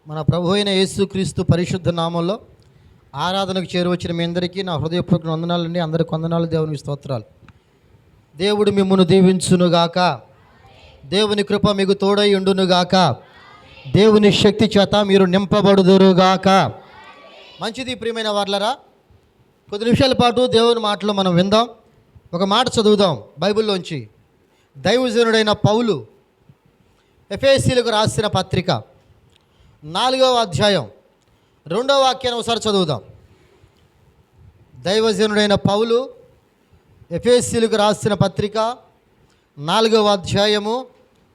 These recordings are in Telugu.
మన ప్రభు అయిన యేసుక్రీస్తు పరిశుద్ధ నామంలో ఆరాధనకు చేరువచ్చిన మీ అందరికీ నా హృదయపూర్వక వందనాలండి. అందరికి వందనాలు, దేవునికి స్తోత్రాలు. దేవుడు మిమ్మును దీవించునుగాక. దేవుని కృప మీకు తోడై ఉండునుగాక. దేవుని శక్తి చేత మీరు నింపబడుదురుగాక. మంచిది ప్రియమైన వార్లరా, కొద్ది నిమిషాల పాటు దేవుని మాటలు మనం విందాం. ఒక మాట చదువుదాం బైబిల్లోంచి. దైవజనుడైన పౌలు ఎఫెసీయులకు రాసిన పత్రిక 4వ అధ్యాయం 2వ వాక్యాన్ని ఒకసారి చదువుదాం. దైవజనుడైన పౌలు ఎఫెసీయులకు రాసిన పత్రిక 4వ అధ్యాయము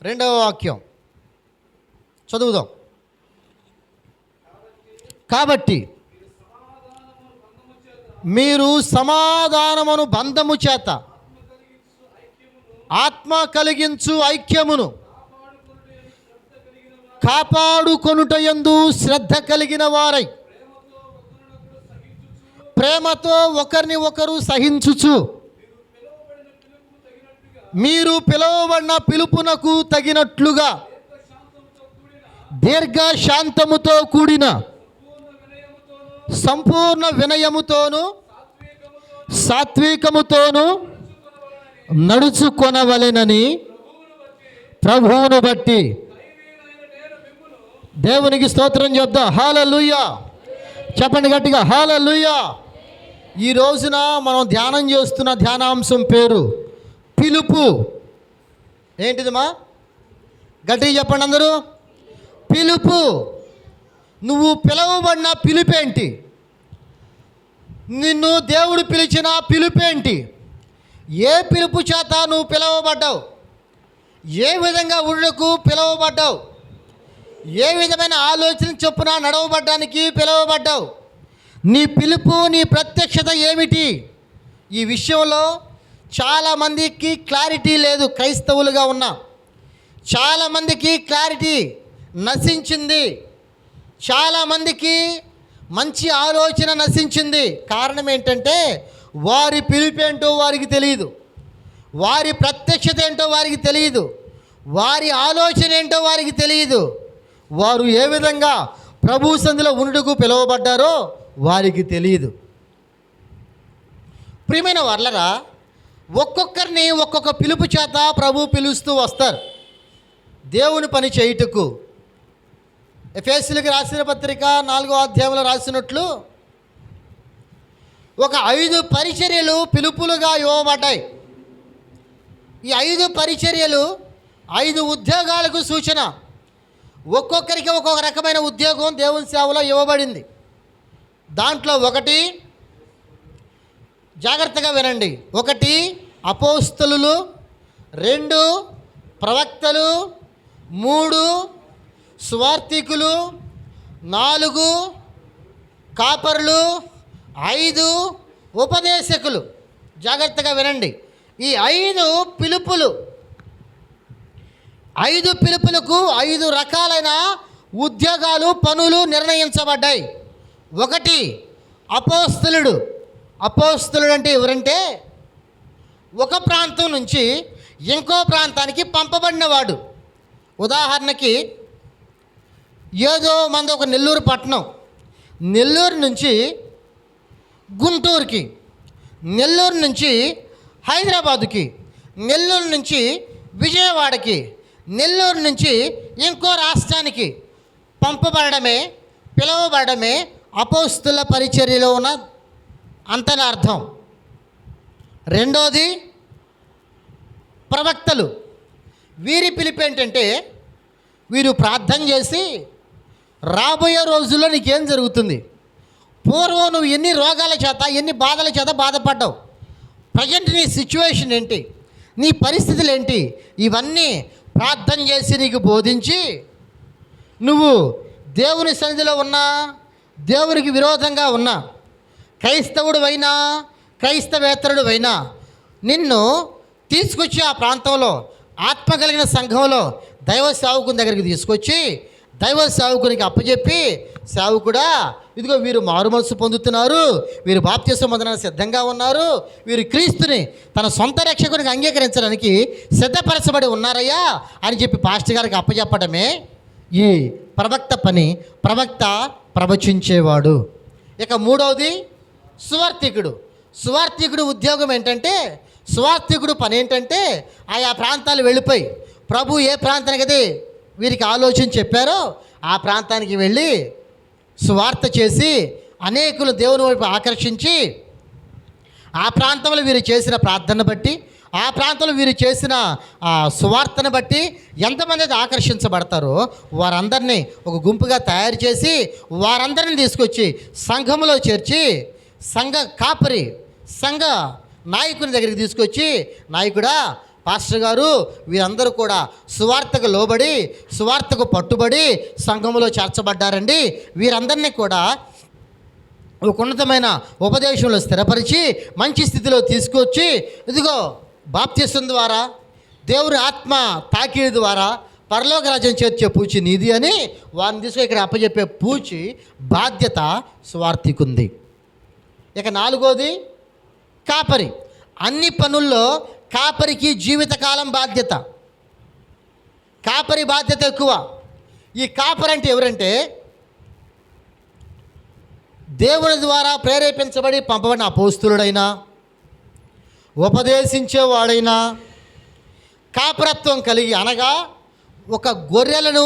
2వ వాక్యం చదువుదాం. కాబట్టి మీరు సమాధానమును బంధము చేత ఆత్మ కలిగించు ఐక్యమును కాపాడుకొనుటయందు శ్రద్ధ కలిగిన వారై ప్రేమతో ఒకరిని ఒకరు సహించుచు మీరు పిలువబడిన పిలుపునకు తగినట్లుగా దీర్ఘ శాంతముతో కూడిన సంపూర్ణ వినయముతోను సాత్వికముతోను నడుచుకొనవలెనని ప్రభువును బట్టి. దేవునికి స్తోత్రం చెప్దాం. హల్లెలూయా. చెప్పండి గట్టిగా, హల్లెలూయా. ఈ రోజున మనం ధ్యానం చేస్తున్న ధ్యానాంశం పేరు పిలుపు. ఏంటిదమ్మా? గట్టిగా చెప్పండి అందరూ. పిలుపు. నువ్వు పిలువబడిన పిలుపేంటి? నిన్ను దేవుడు పిలిచిన పిలుపేంటి? ఏ పిలుపు చేత నువ్వు పిలువబడ్డావు? ఏ విధంగా ఉండుటకు పిలువబడ్డావు? ఏ విధమైన ఆలోచన చొప్పున నడవబడ్డానికి పిలువబడ్డావు? నీ పిలుపు, నీ ప్రత్యక్షత ఏమిటి? ఈ విషయంలో చాలామందికి క్లారిటీ లేదు. క్రైస్తవులుగా ఉన్న చాలామందికి క్లారిటీ నశించింది. చాలామందికి మంచి ఆలోచన నశించింది. కారణం ఏంటంటే వారి పిలుపేంటో వారికి తెలియదు, వారి ప్రత్యక్షత ఏంటో వారికి తెలియదు, వారి ఆలోచన ఏంటో వారికి తెలియదు. వారు ఏ విధంగా ప్రభు సన్నిధిలో ఉండుటకు పిలువబడ్డారో వారికి తెలియదు. ప్రియమైన వార్లరా, ఒక్కొక్కరిని ఒక్కొక్క పిలుపు చేత ప్రభు పిలుస్తూ వస్తారు దేవుని పని చేయుటకు. ఎఫెసీయులకు రాసిన పత్రిక 4వ అధ్యాయంలో రాసినట్లు ఒక 5 పరిచర్యలు పిలుపులుగా ఇవ్వబడ్డాయి. ఈ 5 పరిచర్యలు 5 ఉద్యోగాలకు సూచన. ఒక్కొక్కరికి ఒక్కొక్క రకమైన ఉద్యోగం దేవుని సేవలో ఇవ్వబడింది. దాంట్లో ఒకటి, జాగ్రత్తగా వినండి, 1 అపోస్తలులు, 2 ప్రవక్తలు, 3 సువార్తికులు, 4 కాపరులు, 5 ఉపదేశకులు. జాగ్రత్తగా వినండి. ఈ 5 పిలుపులు, 5 పిలుపులకు 5 రకాలైన ఉద్యోగాలు, పనులు నిర్ణయించబడ్డాయి. 1 అపోస్తలుడు. అపోస్తలుడు అంటే ఎవరంటే ఒక ప్రాంతం నుంచి ఇంకో ప్రాంతానికి పంపబడినవాడు. ఉదాహరణకి ఏదో మంది ఒక నెల్లూరు పట్టణం, నెల్లూరు నుంచి గుంటూరుకి, నెల్లూరు నుంచి హైదరాబాదుకి, నెల్లూరు నుంచి విజయవాడకి, నెల్లూరు నుంచి ఇంకో రాష్ట్రానికి పంపబడమే, పిలువబడమే అపోస్తుల పరిచర్యలో ఉన్న అంతరార్థం. 2వది ప్రవక్తలు. వీరి పిలుపు ఏంటంటే వీరు ప్రార్థన చేసి రాబోయే రోజుల్లో నీకేం జరుగుతుంది, పూర్వం నువ్వు ఎన్ని రోగాల చేత, ఎన్ని బాధల చేత బాధపడ్డావు, ప్రజెంట్ నీ సిచ్యువేషన్ ఏంటి, నీ పరిస్థితులు ఏంటి, ఇవన్నీ ప్రార్థన చేసి నీకు బోధించి నువ్వు దేవుని సన్నిధిలో ఉన్నా, దేవునికి విరోధంగా ఉన్నా, క్రైస్తవుడు అయినా క్రైస్తవేతరుడు అయినా నిన్ను తీసుకొచ్చి ఆ ప్రాంతంలో ఆత్మ కలిగిన సంఘంలో దైవ సేవకుని దగ్గరికి తీసుకొచ్చి దైవ సేవకునికి అప్పచెప్పి, సేవకుడా ఇదిగో వీరు మారుమనసు పొందుతున్నారు, వీరు బాప్తిస్మం పొందడానికి సిద్ధంగా ఉన్నారు, వీరు క్రీస్తుని తన సొంత రక్షకునికి అంగీకరించడానికి సిద్ధపరచబడి ఉన్నారయ్యా అని చెప్పి పాస్టర్ గారికి అప్పచెప్పడమే ఈ ప్రవక్త పని. ప్రవక్త ప్రవచించేవాడు. ఇక మూడవది సువార్థికుడు. సువార్థికుడు ఉద్యోగం ఏంటంటే, సువార్థికుడు పని ఏంటంటే, ఆయా ప్రాంతాలు వెళ్ళిపోయి ప్రభు ఏ ప్రాంతానికి అది వీరికి ఆలోచన చెప్పారో ఆ ప్రాంతానికి వెళ్ళి సువార్త చేసి అనేకులు దేవుని వైపు ఆకర్షించి, ఆ ప్రాంతంలో వీరు చేసిన ప్రార్థన బట్టి, ఆ ప్రాంతంలో వీరు చేసిన సువార్తను బట్టి ఎంతమంది అయితే ఆకర్షించబడతారో వారందరినీ ఒక గుంపుగా తయారు చేసి వారందరిని తీసుకొచ్చి సంఘములో చేర్చి సంఘ కాపరి, సంఘ నాయకుని దగ్గరికి తీసుకొచ్చి, నాయకుడా, పాస్టర్ గారు, వీరందరూ కూడా సువార్తకు లోబడి సువార్తకు పట్టుబడి సంఘములో చేర్చబడ్డారండి. వీరందరినీ కూడా ఒక ఉన్నతమైన ఉపదేశంలో స్థిరపరిచి మంచి స్థితిలో తీసుకొచ్చి, ఇదిగో బాప్తిసం ద్వారా, దేవుని ఆత్మ తాకిడి ద్వారా పరలోక రాజ్యం చేర్చే పూచి నీది అని వారిని తీసుకొని ఇక్కడ అప్పచెప్పే పూచి బాధ్యత సువార్థికుంది. ఇక నాలుగోది కాపరి. అన్ని పనుల్లో కాపరికి జీవితకాలం బాధ్యత. కాపరి బాధ్యత ఎక్కువ. ఈ కాపరి అంటే ఎవరంటే, దేవుని ద్వారా ప్రేరేపించబడి పంపబడిన అపోస్తులుడైనా, ఉపదేశించేవాడైనా, కాపరత్వం కలిగి, అనగా ఒక గొర్రెలను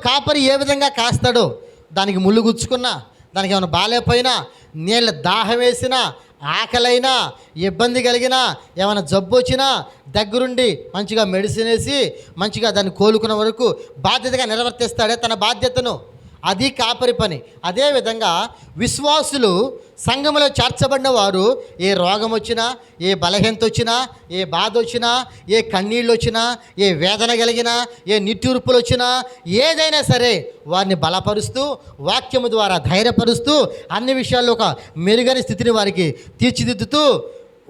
కాపరి ఏ విధంగా కాస్తాడో, దానికి ముళ్ళు గుచ్చుకున్నా, దానికి ఏమైనా బాలేపోయినా, నీళ్ళ దాహం వేసినా, ఆకలైనా, ఇబ్బంది కలిగినా, ఏమైనా జబ్బు వచ్చినా దగ్గరుండి మంచిగా మెడిసిన్ వేసి మంచిగా దాన్ని కోలుకున్న వరకు బాధ్యతగా నిర్వర్తిస్తాడే తన బాధ్యతను. అది కాపరి పని. అదేవిధంగా విశ్వాసులు సంఘములో చేర్చబడిన వారు ఏ రోగం వచ్చినా, ఏ బలహీనత వచ్చినా, ఏ బాధ వచ్చినా, ఏ కన్నీళ్ళు వచ్చినా, ఏ వేదన కలిగినా, ఏ నిట్టూర్పులు వచ్చినా, ఏదైనా సరే వారిని బలపరుస్తూ వాక్యము ద్వారా ధైర్యపరుస్తూ అన్ని విషయాల్లో ఒక మెరుగైన స్థితిని వారికి తీర్చిదిద్దుతూ,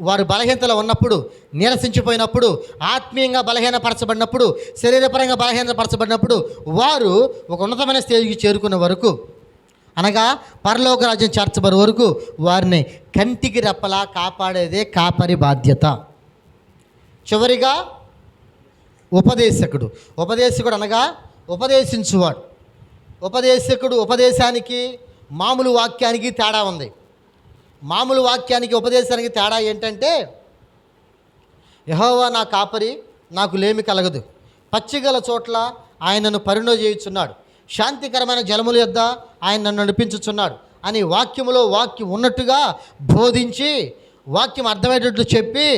వారు బలహీనతలో ఉన్నప్పుడు, నీరసించిపోయినప్పుడు, ఆత్మీయంగా బలహీనపరచబడినప్పుడు, శరీరపరంగా బలహీనపరచబడినప్పుడు వారు ఒక ఉన్నతమైన స్టేజ్కి చేరుకున్న వరకు, అనగా పరలోక రాజ్యం చేర్చబడే వరకు వారిని కంటికి రెప్పలా కాపాడేదే కాపరి బాధ్యత. చివరిగా ఉపదేశకుడు. ఉపదేశకుడు అనగా ఉపదేశించువాడు. ఉపదేశానికి మామూలు వాక్యానికి తేడా ఉంది. మామూలు వాక్యానికి ఉపదేశానికి తేడా ఏంటంటే, యెహోవా నా కాపరి, నాకు లేమి కలగదు, పచ్చిగల చోట్ల ఆయన నన్ను పరిణోజేయుచున్నాడు, శాంతికరమైన జలముల యొద్ద ఆయన నన్ను నడిపించుచున్నాడు అని వాక్యములో వాక్యం ఉన్నట్టుగా బోధించి వాక్యం అర్థమయ్యేటట్లు చెప్పి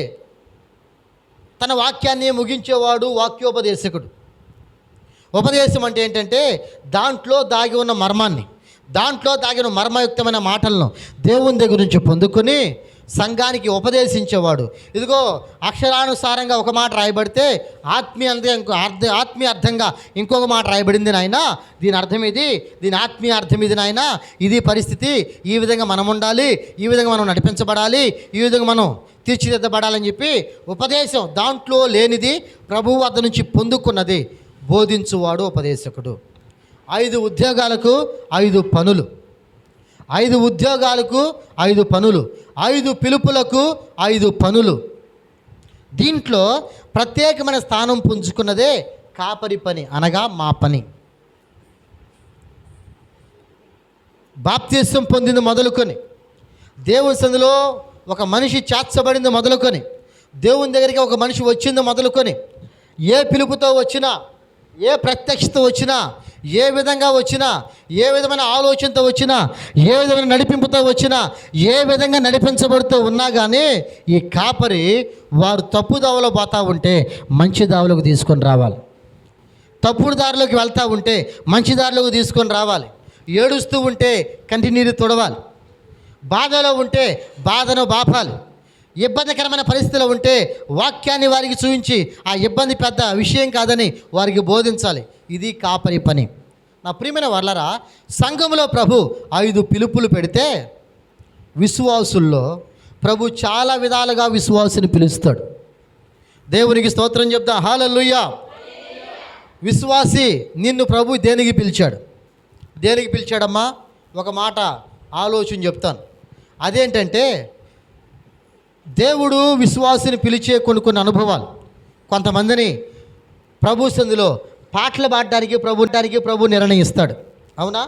తన వాక్యాన్ని ముగించేవాడు వాక్యోపదేశకుడు. ఉపదేశం అంటే ఏంటంటే, దాంట్లో దాగి ఉన్న మర్మాన్ని, దాంట్లో దాగిన మర్మయుక్తమైన మాటలను దేవుని దగ్గర నుంచి పొందుకొని సంఘానికి ఉపదేశించేవాడు. ఇదిగో అక్షరానుసారంగా ఒక మాట రాయబడితే ఆత్మీయ అర్థంగా ఇంకొక మాట రాయబడింది నాయన, దీని అర్థం ఇది, దీని ఆత్మీయ అర్థం ఇది నాయన, ఇది పరిస్థితి, ఈ విధంగా మనం ఉండాలి, ఈ విధంగా మనం నడిపించబడాలి, ఈ విధంగా మనం తీర్చిదిద్దబడాలని చెప్పి ఉపదేశం, దాంట్లో లేనిది ప్రభువు వద్ద నుంచి పొందుకున్నది బోధించువాడు ఉపదేశకుడు. 5 ఉద్యోగాలకు 5 పనులు, 5 ఉద్యోగాలకు 5 పనులు, 5 పిలుపులకు 5 పనులు. దీంట్లో ప్రత్యేకమైన స్థానం పుంజుకున్నదే కాపరి పని, అనగా మా పని. బాప్తిసం పొందింది మొదలుకొని, దేవుని సందులో ఒక మనిషి చేర్చబడింది మొదలుకొని, దేవుని దగ్గరికి ఒక మనిషి వచ్చింది మొదలుకొని, ఏ పిలుపుతో వచ్చినా, ఏ ప్రత్యక్షత వచ్చినా, ఏ విధంగా వచ్చినా, ఏ విధమైన ఆలోచనతో వచ్చినా, ఏ విధమైన నడిపింపుతో వచ్చినా, ఏ విధంగా నడిపించబడుతూ ఉన్నా కానీ ఈ కాపరి వారు తప్పు దావలో పోతూ ఉంటే మంచి దావలోకి తీసుకొని రావాలి, తప్పుడు దారిలోకి వెళ్తూ ఉంటే మంచి దారిలోకి తీసుకొని రావాలి, ఏడుస్తూ ఉంటే కంటి నీరు తుడవాలి, బాధలో ఉంటే బాధను బాపాలి, ఇబ్బందికరమైన పరిస్థితిలో ఉంటే వాక్యాన్ని వారికి చూపించి ఆ ఇబ్బంది పెద్ద విషయం కాదని వారికి బోధించాలి. ఇది కాపరి పని. నా ప్రియమైన వాళ్ళరా, సంఘంలో ప్రభు 5 పిలుపులు పెడితే విశ్వాసుల్లో ప్రభు చాలా విధాలుగా విశ్వాసుని పిలుస్తాడు. దేవునికి స్తోత్రం చెప్తా, హల్లెలూయా. విశ్వాసి, నిన్ను ప్రభు దేనికి పిలిచాడు? దేనికి పిలిచాడమ్మా? ఒక మాట ఆలోచన చెప్తాను. అదేంటంటే, దేవుడు విశ్వాసిని పిలిచే కొన్ని అనుభవాలు, కొంతమందిని ప్రభు సంధిలో పాటలు పాడడానికి ప్రభు నిర్ణయిస్తాడు. అవునా?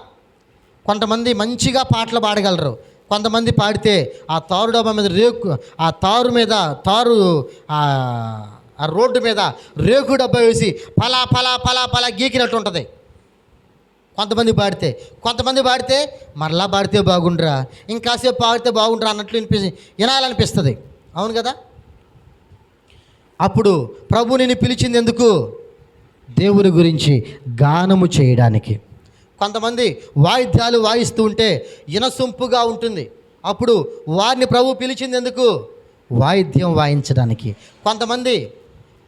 కొంతమంది మంచిగా పాటలు పాడగలరు, కొంతమంది పాడితే ఆ తారు డబ్బా మీద ఆ తారు మీద ఆ రోడ్డు మీద రేకు డబ్బా వేసి పలా పలా పలా పలా గీకినట్టు ఉంటుంది కొంతమంది పాడితే మరలా పాడితే బాగుండ్రా, ఇంకాసేపు పాడితే బాగుండ్రా అన్నట్లు వినాలనిపిస్తుంది. అవును కదా? అప్పుడు ప్రభు నిన్ను పిలిచింది ఎందుకు? దేవుని గురించి గానము చేయడానికి. కొంతమంది వాయిద్యాలు వాయిస్తూ ఉంటే వినసొంపుగా ఉంటుంది, అప్పుడు వారిని ప్రభు పిలిచింది ఎందుకు? వాయిద్యం వాయించడానికి. కొంతమంది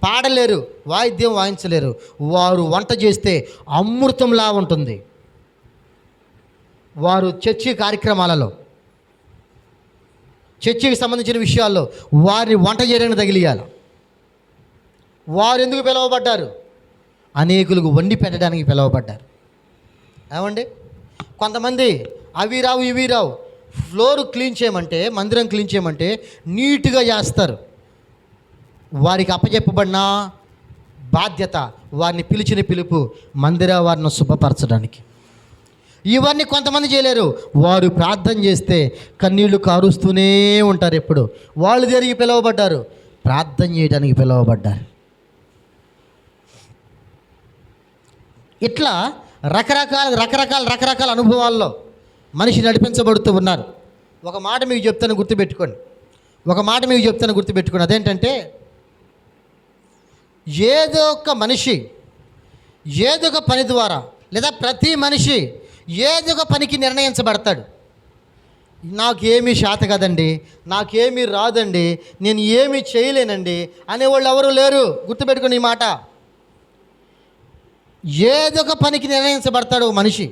పాడలేరు, వాయిద్యం వాయించలేరు, వారు వంట చేస్తే అమృతంలా ఉంటుంది. వారు చర్చికి సంబంధించిన విషయాల్లో వారిని వంట చేయడానికి తగిలియాలి. వారు ఎందుకు పిలువబడ్డారు? అనేకులకు వండి పెట్టడానికి పిలువబడ్డారు. ఏమండి? కొంతమంది అవి రావు ఇవి రావు, ఫ్లోర్ క్లీన్ చేయమంటే, మందిరం క్లీన్ చేయమంటే నీట్గా చేస్తారు. వారికి అప్పచెప్పబడిన బాధ్యత, వారిని పిలిచిన పిలుపు వారిని శుభపరచడానికి. ఇవన్నీ కొంతమంది చేయలేరు. వారు ప్రార్థన చేస్తే కన్నీళ్లు కారుస్తూనే ఉంటారు. ఎప్పుడు వాళ్ళు దేనికి పిలువబడ్డారు? ప్రార్థన చేయడానికి పిలువబడ్డారు. ఇట్లా రకరకాల అనుభవాల్లో మనిషి నడిపించబడుతూ ఉన్నారు. ఒక మాట మీకు చెప్తాను గుర్తుపెట్టుకోండి. అదేంటంటే, ఏదో ఒక మనిషి ఏదో ఒక పని ద్వారా, లేదా ప్రతి మనిషి ఏదో ఒక పనికి నిర్ణయించబడతాడు. నాకేమీ శాత కదండి, నాకేమీ రాదండి, నేను ఏమీ చేయలేనండి అనేవాళ్ళు ఎవరు లేరు. గుర్తుపెట్టుకోండి ఈ మాట. ఏదో ఒక పనికి నిర్ణయించబడతాడు మనిషి,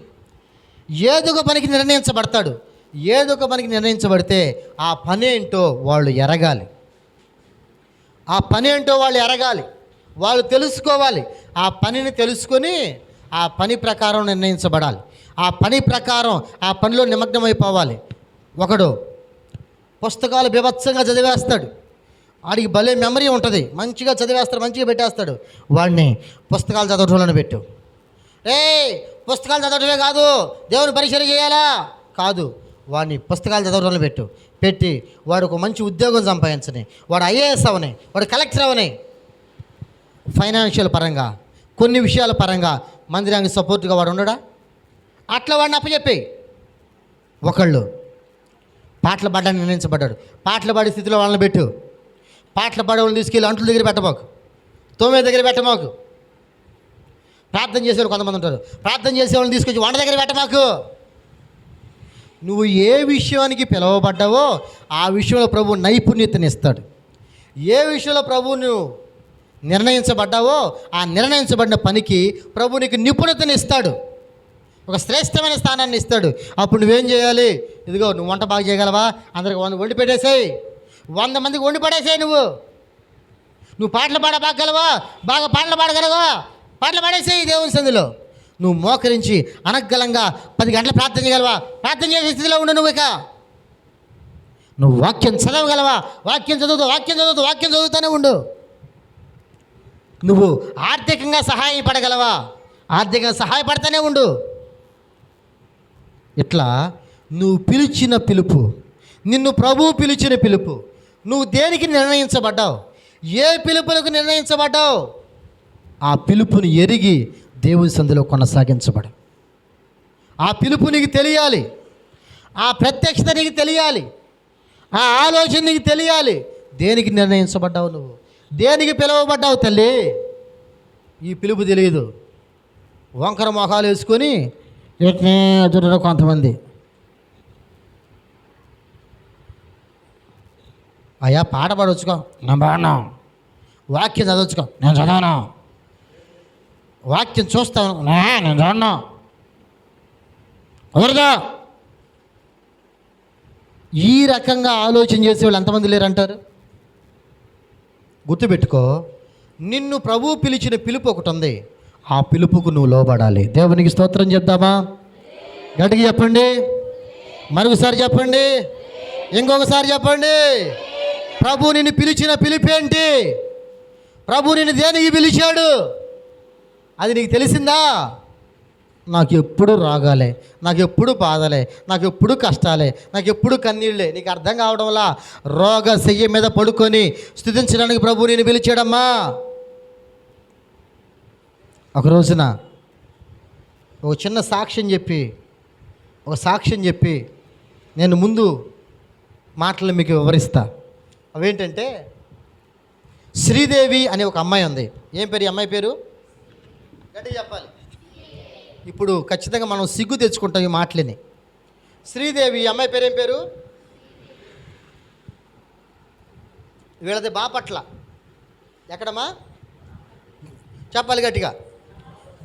ఏదో ఒక పనికి నిర్ణయించబడితే ఆ పని ఏంటో వాళ్ళు ఎరగాలి. వాళ్ళు తెలుసుకోవాలి. ఆ పనిని తెలుసుకొని ఆ పని ప్రకారం నిర్ణయించబడాలి. ఆ పని ప్రకారం ఆ పనిలో నిమగ్నమైపోవాలి. ఒకడు పుస్తకాలు బీభత్సంగా చదివేస్తాడు, వాడికి భలే మెమరీ ఉంటుంది, మంచిగా చదివేస్తాడు, మంచిగా పెట్టేస్తాడు. వాడిని పుస్తకాలు చదవటంలోనే పెట్టు. పుస్తకాలు చదవటమే కాదు, దేవుని పరిచయం చేయాలా? కాదు, వాడిని పుస్తకాలు చదవటంలో పెట్టి వాడు ఒక మంచి ఉద్యోగం సంపాదించని, వాడు ఐఏఎస్ అవని, వాడు కలెక్టర్ అవని, ఫైనాన్షియల్ పరంగా కొన్ని విషయాల పరంగా మందిరానికి సపోర్ట్గా వాడు ఉండడా? అట్లా వాడిని అప్పచెప్పి. ఒకళ్ళు పాటలు పాడడానికి నిర్ణయించబడ్డాడు, పాటలు పాడే స్థితిలో వాళ్ళని పెట్టు. పాటలు పాడే వాళ్ళని తీసుకెళ్ళి అంట్ల దగ్గర పెట్టమాకు, తోమే దగ్గర పెట్టమాకు. ప్రార్థన చేసేవాళ్ళు కొంతమంది ఉంటారు, ప్రార్థన చేసేవాళ్ళని తీసుకొచ్చి వంట దగ్గర పెట్టమాకు. నువ్వు ఏ విషయానికి పిలువబడ్డావో ఆ విషయంలో ప్రభు నైపుణ్యతనిస్తాడు. ఏ విషయంలో ప్రభు నువ్వు నిర్ణయించబడ్డావో ఆ నిర్ణయించబడిన పనికి ప్రభు నీకు నిపుణతనిస్తాడు, ఒక శ్రేష్టమైన స్థానాన్ని ఇస్తాడు. అప్పుడు నువ్వేం చేయాలి? ఇదిగో నువ్వు వంట బాగా చేయగలవా? అందరికి వండి పెట్టేసేయి, 100 మందికి వండి పడేసేయి. నువ్వు పాటలు పాడగలవా? బాగా పాటలు పాడగలవా? పాటలు పాడేసేయి దేవుని సంధిలో. నువ్వు మోకరించి అనర్గళంగా 10 గంటలు ప్రార్థన చేయగలవా? ప్రార్థన చేసే స్థితిలో ఉండు. నువ్వు వాక్యం చదవగలవా? వాక్యం చదువుతూనే ఉండు. నువ్వు ఆర్థికంగా సహాయపడగలవా? ఆర్థికంగా సహాయపడతానే ఉండు. ఇట్లా నువ్వు పిలిచిన పిలుపు, నిన్ను ప్రభువు పిలిచిన పిలుపు, నువ్వు దేనికి నిర్ణయించబడ్డావు, ఏ పిలుపులకు నిర్ణయించబడ్డావు, ఆ పిలుపుని ఎరిగి దేవుని సంధిలో కొనసాగించబడు. ఆ పిలుపు నీకు తెలియాలి, ఆ ప్రత్యక్షత నీకు తెలియాలి, ఆ ఆలోచన నీకు తెలియాలి. దేనికి నిర్ణయించబడ్డావు, నువ్వు దేనికి పిలువబడ్డావు తల్లి? ఈ పిలుపు తెలియదు. వంకర మొఖాలు వేసుకొని చూడరు కొంతమంది. అయ్యా పాట పాడవచ్చుకో, నేను పాడను. వాక్యం చదవచ్చుకో, నేను చదవను. వాక్యం చూస్తాను, నేను చూడను. ఎవరిదా? ఈ రకంగా ఆలోచన చేసే వాళ్ళు ఎంతమంది లేరంటారు? గుర్తుపెట్టుకో, నిన్ను ప్రభువు పిలిచిన పిలుపు ఒకటి ఉంది, ఆ పిలుపుకు నువ్వు లోబడాలి. దేవునికి స్తోత్రం చెప్దామా? గట్టిగా చెప్పండి, మరొకసారి చెప్పండి, ఇంకొకసారి చెప్పండి. ప్రభు నిన్ను పిలిచిన పిలుపేంటి? ప్రభు నిన్ను దేనికి పిలిచాడు? అది నీకు తెలిసిందా? నాకు ఎప్పుడు రోగాలే, నాకు ఎప్పుడు బాధలే, నాకు ఎప్పుడు కష్టాలే, నాకు ఎప్పుడు కన్నీళ్ళే. నీకు అర్థం కావడం వల్ల రోగ శయ్య మీద పడుకొని స్తుతించడానికి ప్రభు నేను పిలిచాడమ్మా. ఒక రోజున ఒక చిన్న సాక్ష్యం చెప్పి నేను ముందు మాటలు మీకు వివరిస్తా. అవేంటంటే, శ్రీదేవి అనే ఒక అమ్మాయి ఉంది. ఏం పేరు ఈ అమ్మాయి పేరు? గట్టిగా చెప్పాలి. ఇప్పుడు ఖచ్చితంగా మనం సిగ్గు తెచ్చుకుంటాం ఈ మాటలని. శ్రీదేవి, ఈ అమ్మాయి పేరు ఏం పేరు? వీళ్ళది బాపట్ల. ఎక్కడమ్మా? చెప్పాలి గట్టిగా.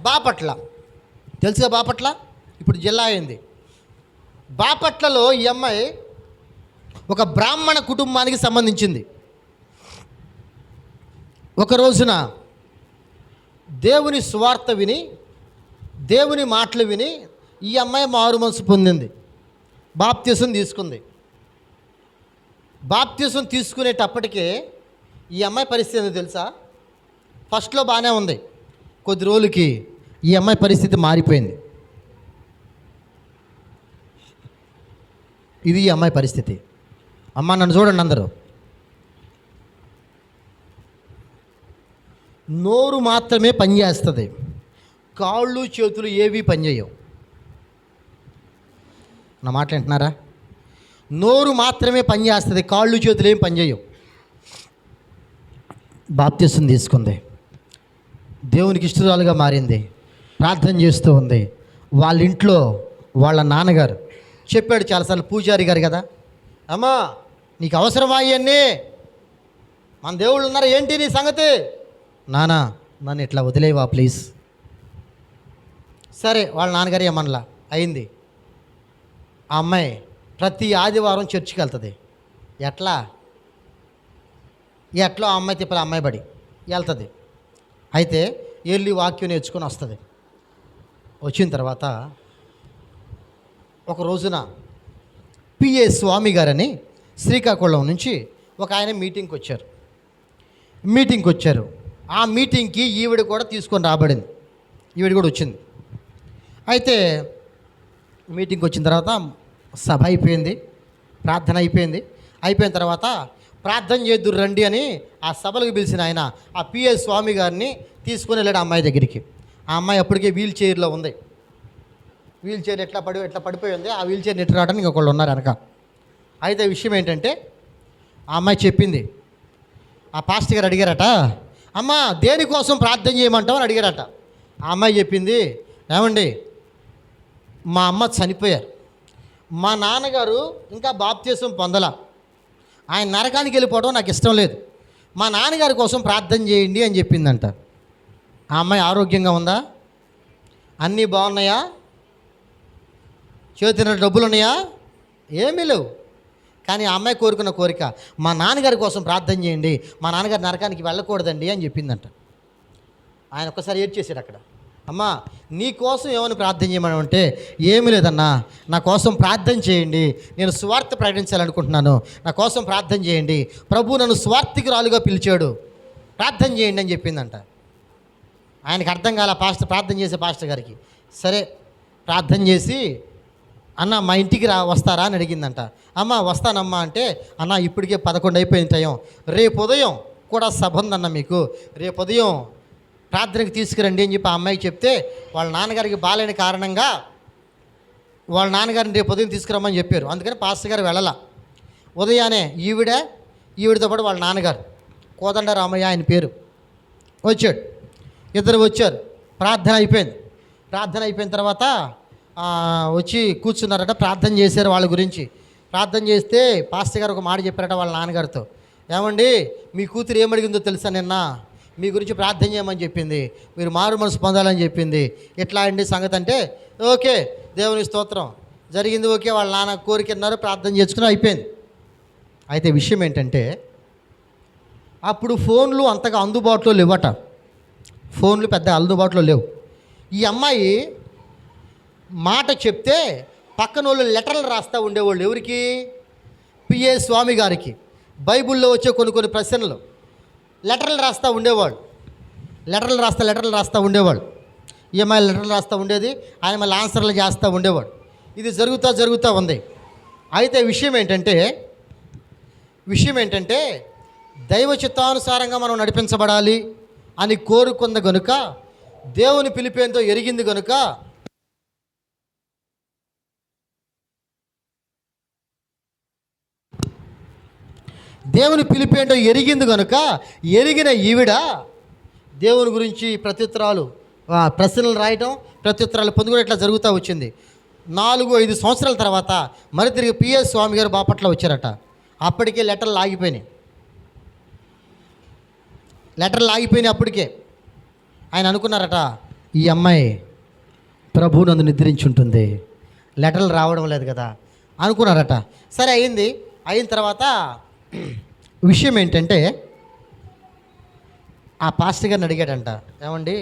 బాపట్ల. తెలుసుగా బాపట్ల, ఇప్పుడు జిల్లా అయింది. బాపట్లలో ఈ అమ్మాయి ఒక బ్రాహ్మణ కుటుంబానికి సంబంధించింది. ఒక రోజున దేవుని సువార్త విని, దేవుని మాటలు విని ఈ అమ్మాయి మారు మనసు పొందింది. బాప్తిసం తీసుకుంది. బాప్తిసం తీసుకునేటప్పటికే ఈ అమ్మాయి పరిస్థితి ఏందో తెలుసా? ఫస్ట్లో బాగానే ఉంది, కొద్ది రోజులకి ఈ అమ్మాయి పరిస్థితి మారిపోయింది. ఇది ఈ అమ్మాయి పరిస్థితి. అమ్మ నన్ను చూడండి అందరూ. నోరు మాత్రమే పనిచేస్తుంది, కాళ్ళు చేతులు ఏవి పనిచేయవు. నా మాట వింటున్నారా? నోరు మాత్రమే పనిచేస్తుంది, కాళ్ళు చేతులు ఏం పనిచేయవు. బాప్తిసం తీసుకుంది, దేవునికి ఇష్టరాలుగా మారింది, ప్రార్థన చేస్తూ ఉంది. వాళ్ళ ఇంట్లో వాళ్ళ నాన్నగారు చెప్పాడు చాలాసార్లు, పూజారి గారు కదా, అమ్మా నీకు అవసరమా ఇవన్నీ? మన దేవుళ్ళు ఉన్నారు, ఏంటి నీ సంగతి? నానా నన్ను ఇట్లా వదిలేవా ప్లీజ్. సరే, వాళ్ళ నాన్నగారు ఏమనలా, అయింది. ఆ అమ్మాయి ప్రతి ఆదివారం చర్చికి వెళ్తుంది. ఎట్లా ఆ అమ్మాయి తిప్పల అమ్మాయి బడి వెళ్తుంది. అయితే వెళ్ళి వాక్యం నేర్చుకొని వస్తుంది. వచ్చిన తర్వాత ఒక రోజున పిఏ స్వామి గారని శ్రీకాకుళం నుంచి ఒక ఆయన మీటింగ్కి వచ్చారు. ఆ మీటింగ్కి ఈవిడ కూడా తీసుకొని రాబడింది, ఈవిడ కూడా వచ్చింది. అయితే మీటింగ్కి వచ్చిన తర్వాత సభ అయిపోయింది, ప్రార్థన అయిపోయిన తర్వాత ప్రార్థన చేద్దురు రండి అని ఆ సభలకు పిలిచిన ఆయన ఆ పిఏ స్వామి గారిని తీసుకొని వెళ్ళాడు అమ్మాయి దగ్గరికి. ఆ అమ్మాయి అప్పటికే వీల్ చైర్లో ఉంది. వీల్ చైర్ ఎట్లా పడిపోయి ఉంది. ఆ వీల్ చైర్ నెట్టు రావడానికి ఒకళ్ళు ఉన్నారు వెనక. అయితే విషయం ఏంటంటే, ఆ అమ్మాయి చెప్పింది, ఆ పాస్టర్ గారు అడిగారట, అమ్మ దేనికోసం ప్రార్థన చేయమంటావు అని అడిగారట. ఆ అమ్మాయి చెప్పింది, ఏమండి మా అమ్మ చనిపోయారు, మా నాన్నగారు ఇంకా బాప్తిసం పొందలా, ఆయన నరకానికి వెళ్ళిపోవడం నాకు ఇష్టం లేదు, మా నాన్నగారి కోసం ప్రార్థన చేయండి అని చెప్పిందంట. ఆ అమ్మాయి ఆరోగ్యంగా ఉందా? అన్నీ బాగున్నాయా? చేతిన డబ్బులు ఉన్నాయా? ఏమీ లేవు. కానీ ఆ అమ్మాయి కోరుకున్న కోరిక, మా నాన్నగారి కోసం ప్రార్థన చేయండి, మా నాన్నగారు నరకానికి వెళ్ళకూడదండి అని చెప్పిందంట. ఆయన ఒక్కసారి ఏడ్చేసాడు అక్కడ. అమ్మా నీ కోసం ఏమని ప్రార్థన చేయమని అంటే, ఏమీ లేదన్నా, నా కోసం ప్రార్థన చేయండి, నేను స్వార్థ ప్రకటించాలనుకుంటున్నాను, నా కోసం ప్రార్థన చేయండి, ప్రభు నన్ను స్వార్థికురాలుగా పిలిచాడు, ప్రార్థన చేయండి అని చెప్పిందంట. ఆయనకు అర్థం కాల ప్రార్థన చేసే పాస్టర్ గారికి. సరే ప్రార్థన చేసి, అన్న మా ఇంటికి వస్తారా అని అడిగిందంట. అమ్మ వస్తానమ్మా అంటే, అన్న ఇప్పటికే 11 అయిపోయింది టైం, రేపు ఉదయం కూడా సభ ఉందన్న మీకు, రేపు ఉదయం ప్రార్థనకి తీసుకురండి అని చెప్పి ఆ అమ్మాయికి చెప్తే, వాళ్ళ నాన్నగారికి బాలేని కారణంగా వాళ్ళ నాన్నగారిని రేపు ఉదయం తీసుకురమ్మని చెప్పారు. అందుకని పాస్టర్ గారు వెళ్ళాల. ఉదయాన్నే ఈవిడతో పాటు వాళ్ళ నాన్నగారు కోదండ రామయ్య ఆయన పేరు వచ్చాడు. ఇద్దరు వచ్చారు. ప్రార్థన అయిపోయిన తర్వాత వచ్చి కూర్చున్నారట. ప్రార్థన చేశారు వాళ్ళ గురించి. ప్రార్థన చేస్తే పాస్టర్ గారు ఒక మాట చెప్పారట వాళ్ళ నాన్నగారితో, ఏమండి మీ కూతురు ఏమడిగిందో తెలుసా, నిన్న మీ గురించి ప్రార్థన చేయమని చెప్పింది, మీరు మారు మనసు పొందాలని చెప్పింది, ఎట్లా అండి సంగతి అంటే, ఓకే దేవుని స్తోత్రం జరిగింది, ఓకే వాళ్ళ నాన్న కోరిక అన్నారు, ప్రార్థన చేసుకుని అయిపోయింది. అయితే విషయం ఏంటంటే, అప్పుడు ఫోన్లు అంతగా అందుబాటులో లేవట, ఫోన్లు పెద్ద అందుబాటులో లేవు. ఈ అమ్మాయి మాట చెప్తే పక్కన వాళ్ళు లెటర్లు రాస్తూ ఉండేవాళ్ళు. ఎవరికి? పిఏ స్వామి గారికి. బైబిల్లో వచ్చే కొన్ని ప్రశ్నలు లెటర్లు రాస్తూ ఉండేవాళ్ళు. ఈఎంఐ లెటర్లు రాస్తూ ఉండేది, ఆయన మళ్ళీ ఆన్సర్లు చేస్తూ ఉండేవాడు. ఇది జరుగుతూ ఉంది. అయితే విషయం ఏంటంటే దైవ చిత్తానుసారంగా మనం నడిపించబడాలి అని కోరుకుంది గనుక, దేవుని పిలిపేంతో ఎరిగింది గనుక ఎరిగిన ఈవిడ దేవుని గురించి ప్రశ్నలు రాయటం, ప్రత్యుత్తరాలు పొందుకోవడం ఇట్లా జరుగుతూ వచ్చింది. 4-5 సంవత్సరాల తర్వాత మరి తిరిగి పిఎస్ స్వామి గారు బాపట్ల వచ్చారట. అప్పటికే లెటర్లు ఆగిపోయినాయి. అప్పటికే ఆయన అనుకున్నారట, ఈ అమ్మాయి ప్రభువు నందు నిద్రించి ఉంటుంది, లెటర్లు రావడం లేదు కదా అనుకున్నారట. సరే అయిన తర్వాత విషయం ఏంటంటే, ఆ పాస్టర్ గారిని అడిగాడంట, ఏమండి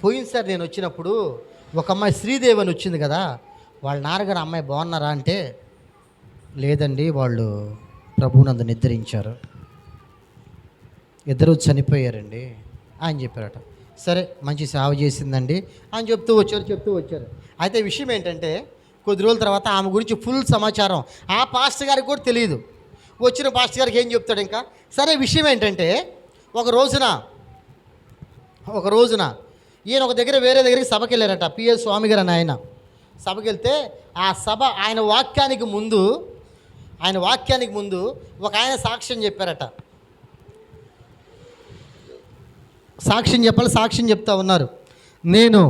పోయినసారి నేను వచ్చినప్పుడు ఒక అమ్మాయి శ్రీదేవి అని వచ్చింది కదా, వాళ్ళ నాన్నగారు అమ్మాయి బాగున్నారా అంటే, లేదండి వాళ్ళు ప్రభువునందు నిద్రించారు, ఇద్దరు చనిపోయారండి అని చెప్పారట. సరే మంచి సేవ చేసిందండి అని చెప్తూ వచ్చారు. అయితే విషయం ఏంటంటే, కొద్ది రోజుల తర్వాత ఆమె గురించి ఫుల్ సమాచారం ఆ పాస్టర్ గారికి కూడా తెలియదు. వచ్చిన పాస్టర్ గారికి ఏం చెప్తాడు ఇంకా. సరే విషయం ఏంటంటే, ఒక రోజున ఈయన వేరే దగ్గరికి సభకి వెళ్ళారట. పిఎస్ స్వామి గారు అని ఆయన సభకి వెళ్తే, ఆ సభ ఆయన వాక్యానికి ముందు ఒక ఆయన సాక్ష్యం చెప్పారట. సాక్ష్యం చెప్తా ఉన్నారు. నేను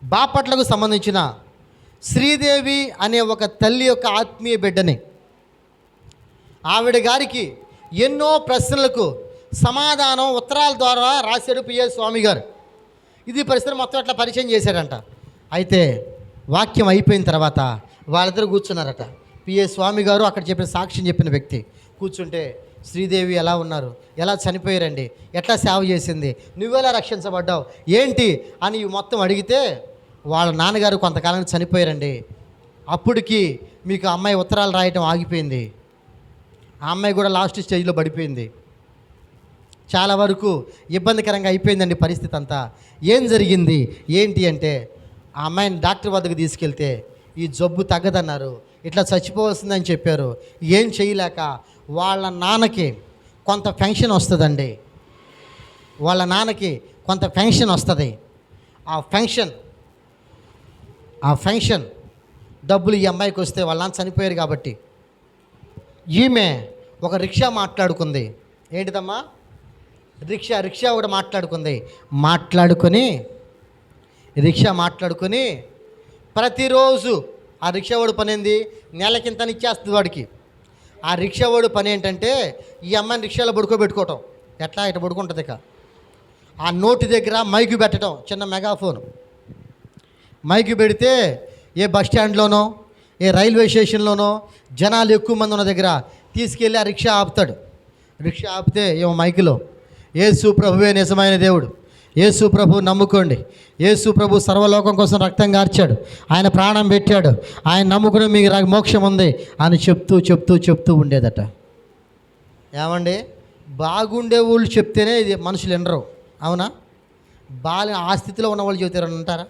బాపట్లకు సంబంధించిన శ్రీదేవి అనే ఒక తల్లి యొక్క ఆత్మీయ బిడ్డని. ఆవిడ గారికి ఎన్నో ప్రశ్నలకు సమాధానం ఉత్తరాల ద్వారా రాశాడు పిఎస్ స్వామి గారు. ఇది పరిస్థితి మొత్తం అట్లా పరిచయం చేశాడంట. అయితే వాక్యం అయిపోయిన తర్వాత వాళ్ళిద్దరు కూర్చున్నారట. పిఎస్ స్వామి గారు అక్కడ చెప్పిన సాక్ష్యం చెప్పిన వ్యక్తి కూర్చుంటే, శ్రీదేవి ఎలా ఉన్నారు, ఎలా చనిపోయారండి, ఎట్లా సేవ చేసింది, నువ్వెలా రక్షించబడ్డావు ఏంటి అని మొత్తం అడిగితే, వాళ్ళ నాన్నగారు కొంతకాలానికి చనిపోయారండి, అప్పటికి మీకు అమ్మాయి ఉత్తరాలు రాయటం ఆగిపోయింది, ఆ అమ్మాయి కూడా లాస్ట్ స్టేజ్లో పడిపోయింది, చాలా వరకు ఇబ్బందికరంగా అయిపోయిందండి పరిస్థితి అంతా. ఏం జరిగింది ఏంటి అంటే, ఆ అమ్మాయిని డాక్టర్ వద్దకు తీసుకెళ్తే ఈ జబ్బు తగ్గదన్నారు, ఇట్లా చచ్చిపోవలసిందని చెప్పారు. ఏం చేయలేక వాళ్ళ నాన్నకి కొంత పెన్షన్ వస్తుందండి, ఆ పెన్షన్ డబ్బులు ఈ అమ్మాయికి వస్తే వాళ్ళ నాన్న చనిపోయారు కాబట్టి ఈమె ఒక రిక్షా మాట్లాడుకుంది. ఏంటిదమ్మా? రిక్షా కూడా మాట్లాడుకొని ప్రతిరోజు ఆ రిక్షావాడు పని ఏంది, నెలకింతని ఇచ్చేస్తుంది వాడికి. ఆ రిక్షావాడు పని ఏంటంటే, ఈ అమ్మాయిని రిక్షాలో పడుకోబెట్టుకోవటం. ఎట్లా ఇట్లా పడుకుంటుంది, ఇక ఆ నోటి దగ్గర మైకు పెట్టడం, చిన్న మెగాఫోన్ మైకు పెడితే ఏ బస్ స్టాండ్లోనో ఏ రైల్వే స్టేషన్లోనో జనాలు ఎక్కువ మంది ఉన్న దగ్గర తీసుకెళ్ళి ఆ రిక్షా ఆపుతాడు. రిక్షా ఆపితే ఏమో మైకులో, యేసు ప్రభువే నిజమైన దేవుడు, యేసు ప్రభు నమ్ముకోండి, యేసు ప్రభు సర్వలోకం కోసం రక్తం కార్చాడు, ఆయన ప్రాణం పెట్టాడు, ఆయన నమ్ముకుని మీకు మోక్షం ఉంది అని చెప్తూ ఉండేదట. ఏమండి, బాగుండే వాళ్ళు చెప్తేనే ఇది మనుషులు వినరు, అవునా? ఆ స్థితిలో ఉన్న వాళ్ళు చెబుతారని అంటారా?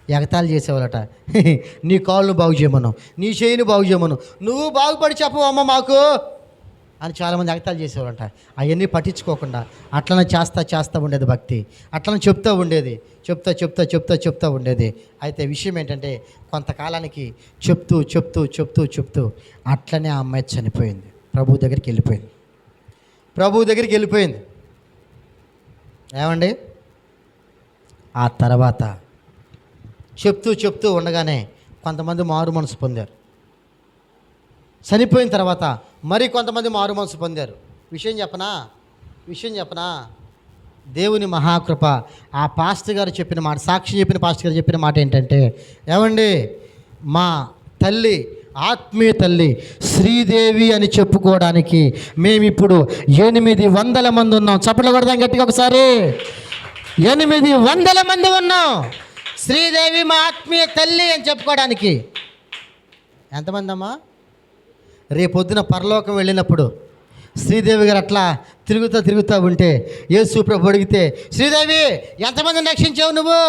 ఎగతాళి చేసేవాళ్ళట. నీ కాళ్ళను బాగు చేయమను, నీ చేయిని బాగు చేయమను, నువ్వు బాగుపడి చెప్పవు అమ్మ మాకు అని చాలామంది ఎగతాళి చేసేవాళ్ళంట. అవన్నీ పట్టించుకోకుండా అట్లనే చేస్తా ఉండేది భక్తి, అట్లనే చెప్తూ ఉండేది. అయితే విషయం ఏంటంటే, కొంతకాలానికి చెప్తూ అట్లనే ఆ అమ్మాయి చనిపోయింది, ప్రభువు దగ్గరికి వెళ్ళిపోయింది. ఏమండి, ఆ తర్వాత చెప్తూ ఉండగానే కొంతమంది మారు మనసు పొందారు. చనిపోయిన తర్వాత మరి కొంతమంది మారు మనసు పొందారు. విషయం చెప్పనా, దేవుని మహాకృప. ఆ పాస్టర్ గారు చెప్పిన మాట, సాక్షి చెప్పిన పాస్టర్ గారు చెప్పిన మాట ఏంటంటే, ఏమండి, మా తల్లి, ఆత్మీయ తల్లి శ్రీదేవి అని చెప్పుకోవడానికి మేమిప్పుడు 800 మంది ఉన్నాం. చప్పట్లు కొడదాం గట్టిగా ఒకసారి. 800 మంది ఉన్నాం శ్రీదేవి మా ఆత్మీయ తల్లి అని చెప్పుకోవడానికి. ఎంతమంది అమ్మా? రేపొద్దున పరలోకం వెళ్ళినప్పుడు శ్రీదేవి గారు అట్లా తిరుగుతూ ఉంటే యేసు ప్రభు అడిగితే, శ్రీదేవి ఎంతమందిని రక్షించావు నువ్వు?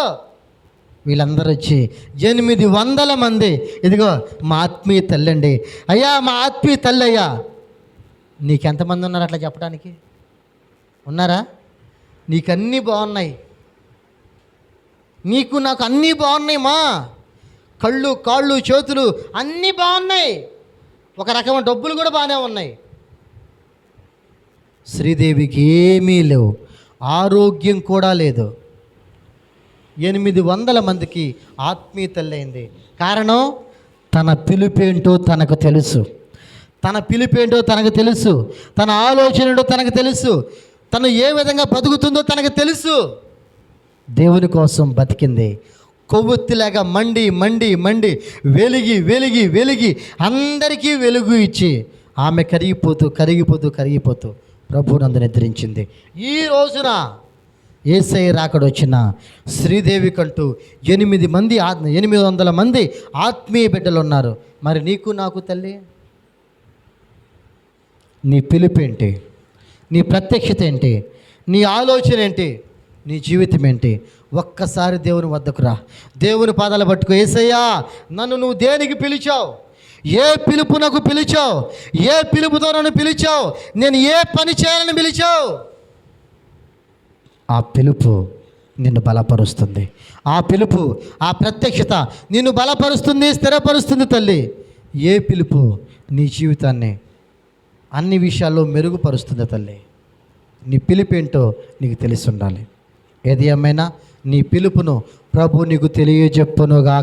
వీళ్ళందరూ వచ్చి 800 మంది. ఇదిగో మా ఆత్మీయ తల్లి అండి. అయ్యా మా ఆత్మీయ తల్లి అయ్యా. నీకెంతమంది ఉన్నారు అట్లా చెప్పడానికి? ఉన్నారా? నీకన్నీ బాగున్నాయి, నీకు నాకు అన్నీ బాగున్నాయి మా. కళ్ళు కాళ్ళు చేతులు అన్నీ బాగున్నాయి, ఒక రకమైన డబ్బులు కూడా బాగానే ఉన్నాయి. శ్రీదేవికి ఏమీ లేవు, ఆరోగ్యం కూడా లేదు. 800 మందికి ఆత్మీయ తల్లి అయింది. కారణం తన పిలుపేంటో తనకు తెలుసు, తన పిలుపేంటో తనకు తెలుసు, తన ఆలోచన ఏంటో తనకు తెలుసు, తను ఏ విధంగా బతుకుతుందో తనకు తెలుసు. దేవుని కోసం బతికింది. కొవ్వొత్తిలాగా మండి మండి మండి వెలిగి వెలిగి వెలిగి అందరికీ వెలుగు ఇచ్చి ఆమె కరిగిపోతూ కరిగిపోతూ కరిగిపోతూ ప్రభువునందు నిద్రించింది. ఈ రోజున యేసయ్య రాకడ వచ్చిన శ్రీదేవి కంటూ 800 మంది ఆత్మీయ బిడ్డలు ఉన్నారు. మరి నీకు నాకు తల్లి, నీ పిలుపేంటి? నీ ప్రత్యక్షత ఏంటి? నీ ఆలోచన ఏంటి? నీ జీవితం ఏంటి? ఒక్కసారి దేవుని వద్దకు రా, దేవుని పాదాలు పట్టుకో. యేసయ్యా నన్ను నువ్వు దేనికి పిలిచావు? ఏ పిలుపు నాకు పిలిచావు? ఏ పిలుపుతో నన్ను పిలిచావు? నేను ఏ పని చేయాలని పిలిచావు? ఆ పిలుపు నిన్ను బలపరుస్తుంది. ఆ పిలుపు, ఆ ప్రత్యక్షత నిన్ను బలపరుస్తుంది, స్థిరపరుస్తుంది తల్లి. ఏ పిలుపు నీ జీవితాన్ని అన్ని విషయాల్లో మెరుగుపరుస్తుంది తల్లి. నీ పిలుపేంటో నీకు తెలిసి ఉండాలి. ఏది ఏమైనా నీ పిలుపును ప్రభు నీకు తెలియజెప్పునుగా.